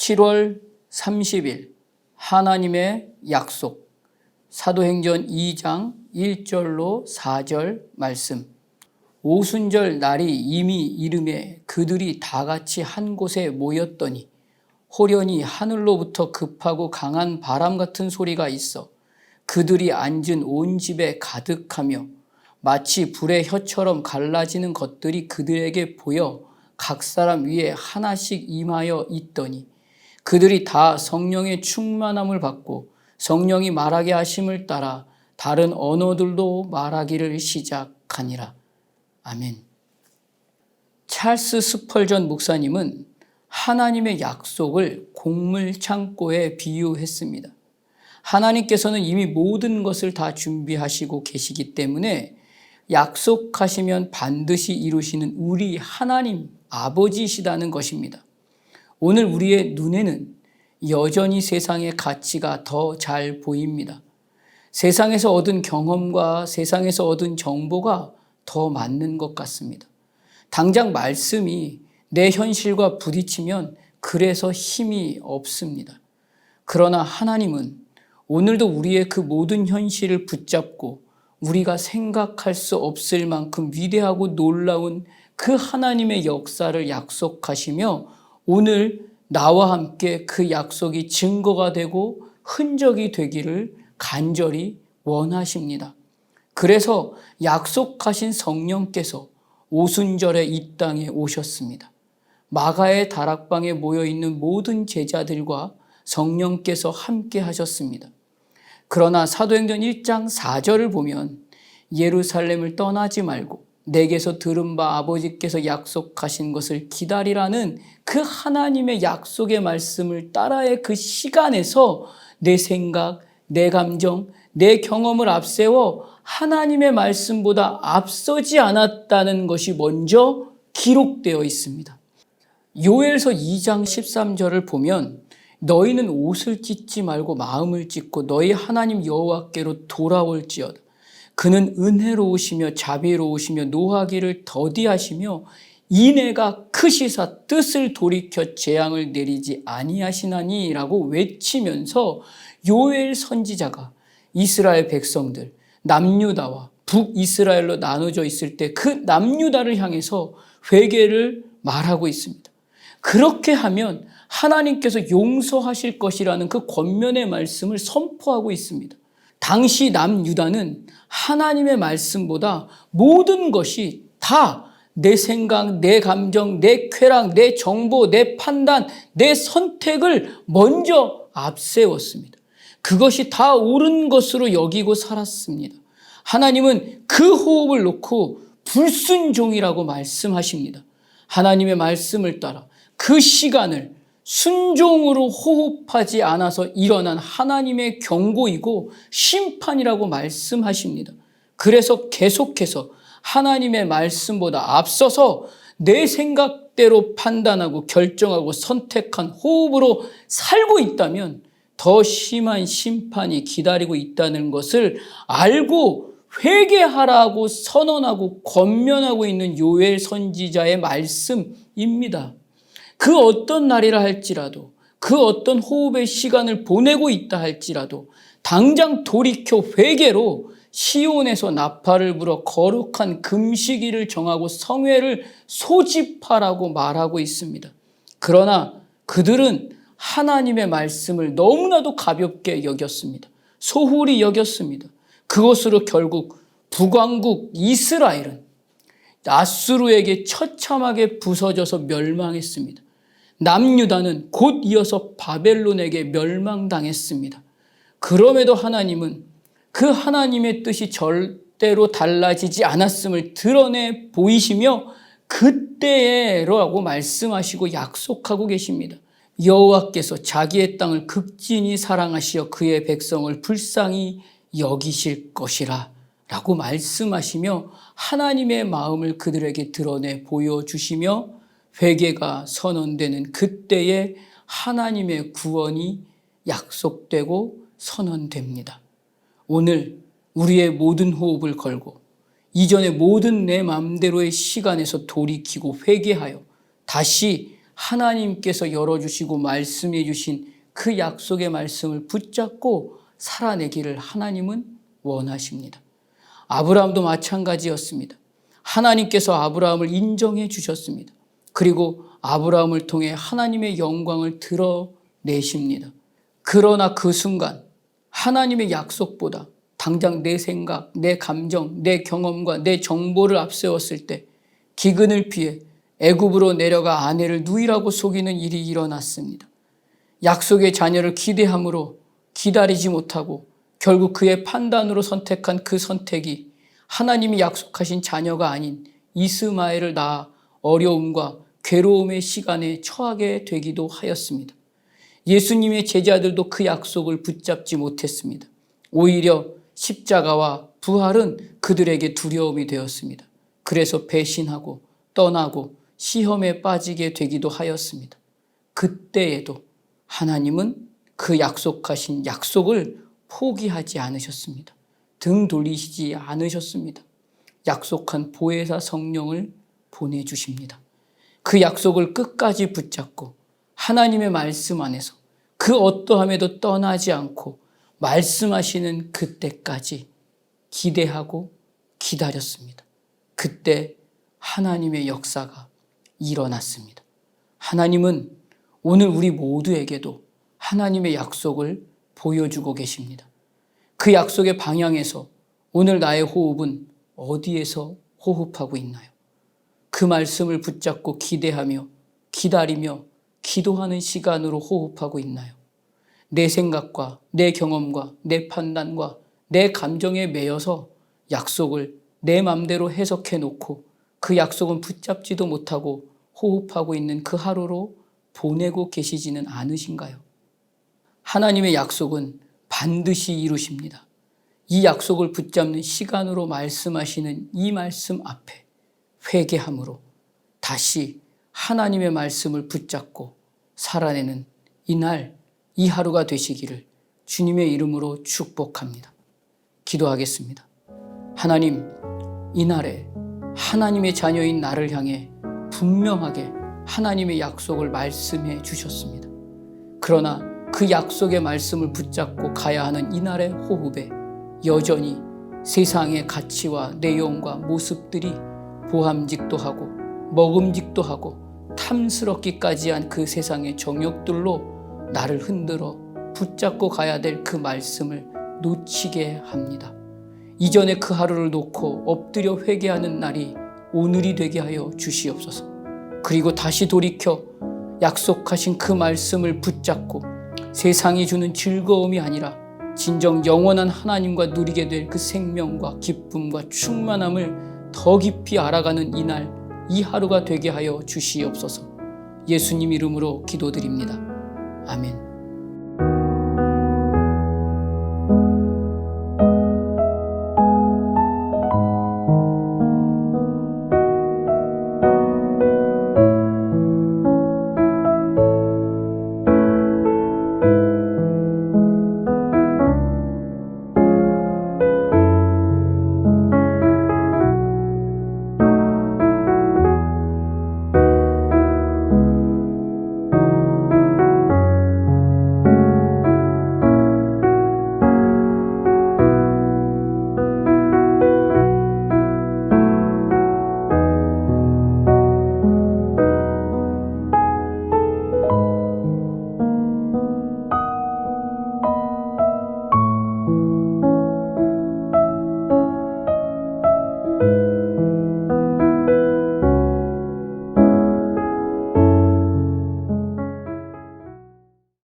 7월 30일 하나님의 약속, 사도행전 2장 1절로 4절 말씀. 오순절 날이 이미 이름에 그들이 다 같이 한 곳에 모였더니 호련히 하늘로부터 급하고 강한 바람 같은 소리가 있어 그들이 앉은 온 집에 가득하며 마치 불의 혀처럼 갈라지는 것들이 그들에게 보여 각 사람 위에 하나씩 임하여 있더니 그들이 다 성령의 충만함을 받고 성령이 말하게 하심을 따라 다른 언어들도 말하기를 시작하니라. 아멘. 찰스 스펄전 목사님은 하나님의 약속을 곡물 창고에 비유했습니다. 하나님께서는 이미 모든 것을 다 준비하시고 계시기 때문에 약속하시면 반드시 이루시는 우리 하나님 아버지시다는 것입니다. 오늘 우리의 눈에는 여전히 세상의 가치가 더 잘 보입니다. 세상에서 얻은 경험과 세상에서 얻은 정보가 더 맞는 것 같습니다. 당장 말씀이 내 현실과 부딪히면 그래서 힘이 없습니다. 그러나 하나님은 오늘도 우리의 그 모든 현실을 붙잡고 우리가 생각할 수 없을 만큼 위대하고 놀라운 그 하나님의 역사를 약속하시며 오늘 나와 함께 그 약속이 증거가 되고 흔적이 되기를 간절히 원하십니다. 그래서 약속하신 성령께서 오순절에 이 땅에 오셨습니다. 마가의 다락방에 모여있는 모든 제자들과 성령께서 함께 하셨습니다. 그러나 사도행전 1장 4절을 보면 예루살렘을 떠나지 말고 내게서 들은 바 아버지께서 약속하신 것을 기다리라는 그 하나님의 약속의 말씀을 따라의 그 시간에서 내 생각, 내 감정, 내 경험을 앞세워 하나님의 말씀보다 앞서지 않았다는 것이 먼저 기록되어 있습니다. 요엘서 2장 13절을 보면 너희는 옷을 찢지 말고 마음을 찢고 너희 하나님 여호와께로 돌아올지어다. 그는 은혜로우시며 자비로우시며 노하기를 더디하시며 인애가 크시사 뜻을 돌이켜 재앙을 내리지 아니하시나니 라고 외치면서 요엘 선지자가 이스라엘 백성들 남유다와 북이스라엘로 나눠져 있을 때 그 남유다를 향해서 회개를 말하고 있습니다. 그렇게 하면 하나님께서 용서하실 것이라는 그 권면의 말씀을 선포하고 있습니다. 당시 남유다는 하나님의 말씀보다 모든 것이 다 내 생각, 내 감정, 내 쾌락, 내 정보, 내 판단, 내 선택을 먼저 앞세웠습니다. 그것이 다 옳은 것으로 여기고 살았습니다. 하나님은 그 호흡을 놓고 불순종이라고 말씀하십니다. 하나님의 말씀을 따라 그 시간을 순종으로 호흡하지 않아서 일어난 하나님의 경고이고 심판이라고 말씀하십니다. 그래서 계속해서 하나님의 말씀보다 앞서서 내 생각대로 판단하고 결정하고 선택한 호흡으로 살고 있다면 더 심한 심판이 기다리고 있다는 것을 알고 회개하라고 선언하고 권면하고 있는 요엘 선지자의 말씀입니다. 그 어떤 날이라 할지라도 그 어떤 호흡의 시간을 보내고 있다 할지라도 당장 돌이켜 회개로 시온에서 나팔을 불어 거룩한 금식일을 정하고 성회를 소집하라고 말하고 있습니다. 그러나 그들은 하나님의 말씀을 너무나도 가볍게 여겼습니다. 소홀히 여겼습니다. 그것으로 결국 북왕국 이스라엘은 아수르에게 처참하게 부서져서 멸망했습니다. 남유다는 곧 이어서 바벨론에게 멸망당했습니다. 그럼에도 하나님은 그 하나님의 뜻이 절대로 달라지지 않았음을 드러내 보이시며 그때에라고 말씀하시고 약속하고 계십니다. 여호와께서 자기의 땅을 극진히 사랑하시어 그의 백성을 불쌍히 여기실 것이라 라고 말씀하시며 하나님의 마음을 그들에게 드러내 보여주시며 회개가 선언되는 그때에 하나님의 구원이 약속되고 선언됩니다. 오늘 우리의 모든 호흡을 걸고 이전의 모든 내 마음대로의 시간에서 돌이키고 회개하여 다시 하나님께서 열어주시고 말씀해 주신 그 약속의 말씀을 붙잡고 살아내기를 하나님은 원하십니다. 아브라함도 마찬가지였습니다. 하나님께서 아브라함을 인정해 주셨습니다. 그리고 아브라함을 통해 하나님의 영광을 드러내십니다. 그러나 그 순간 하나님의 약속보다 당장 내 생각, 내 감정, 내 경험과 내 정보를 앞세웠을 때 기근을 피해 애굽으로 내려가 아내를 누이라고 속이는 일이 일어났습니다. 약속의 자녀를 기대함으로 기다리지 못하고 결국 그의 판단으로 선택한 그 선택이 하나님이 약속하신 자녀가 아닌 이스마엘을 낳아 어려움과 괴로움의 시간에 처하게 되기도 하였습니다. 예수님의 제자들도 그 약속을 붙잡지 못했습니다. 오히려 십자가와 부활은 그들에게 두려움이 되었습니다. 그래서 배신하고 떠나고 시험에 빠지게 되기도 하였습니다. 그때에도 하나님은 그 약속하신 약속을 포기하지 않으셨습니다. 등 돌리시지 않으셨습니다. 약속한 보혜사 성령을 보내주십니다. 그 약속을 끝까지 붙잡고 하나님의 말씀 안에서 그 어떠함에도 떠나지 않고 말씀하시는 그때까지 기대하고 기다렸습니다. 그때 하나님의 역사가 일어났습니다. 하나님은 오늘 우리 모두에게도 하나님의 약속을 보여주고 계십니다. 그 약속의 방향에서 오늘 나의 호흡은 어디에서 호흡하고 있나요? 그 말씀을 붙잡고 기대하며 기다리며 기도하는 시간으로 호흡하고 있나요? 내 생각과 내 경험과 내 판단과 내 감정에 매여서 약속을 내 맘대로 해석해 놓고 그 약속은 붙잡지도 못하고 호흡하고 있는 그 하루로 보내고 계시지는 않으신가요? 하나님의 약속은 반드시 이루십니다. 이 약속을 붙잡는 시간으로 말씀하시는 이 말씀 앞에 회개함으로 다시 하나님의 말씀을 붙잡고 살아내는 이날, 이 하루가 되시기를 주님의 이름으로 축복합니다. 기도하겠습니다. 하나님, 이날에 하나님의 자녀인 나를 향해 분명하게 하나님의 약속을 말씀해 주셨습니다. 그러나 그 약속의 말씀을 붙잡고 가야 하는 이날의 호흡에 여전히 세상의 가치와 내용과 모습들이 보함직도 하고 먹음직도 하고 탐스럽기까지 한 그 세상의 정욕들로 나를 흔들어 붙잡고 가야 될 그 말씀을 놓치게 합니다. 이전에 그 하루를 놓고 엎드려 회개하는 날이 오늘이 되게 하여 주시옵소서. 그리고 다시 돌이켜 약속하신 그 말씀을 붙잡고 세상이 주는 즐거움이 아니라 진정 영원한 하나님과 누리게 될 그 생명과 기쁨과 충만함을 더 깊이 알아가는 이날, 이 하루가 되게 하여 주시옵소서. 예수님 이름으로 기도드립니다. 아멘.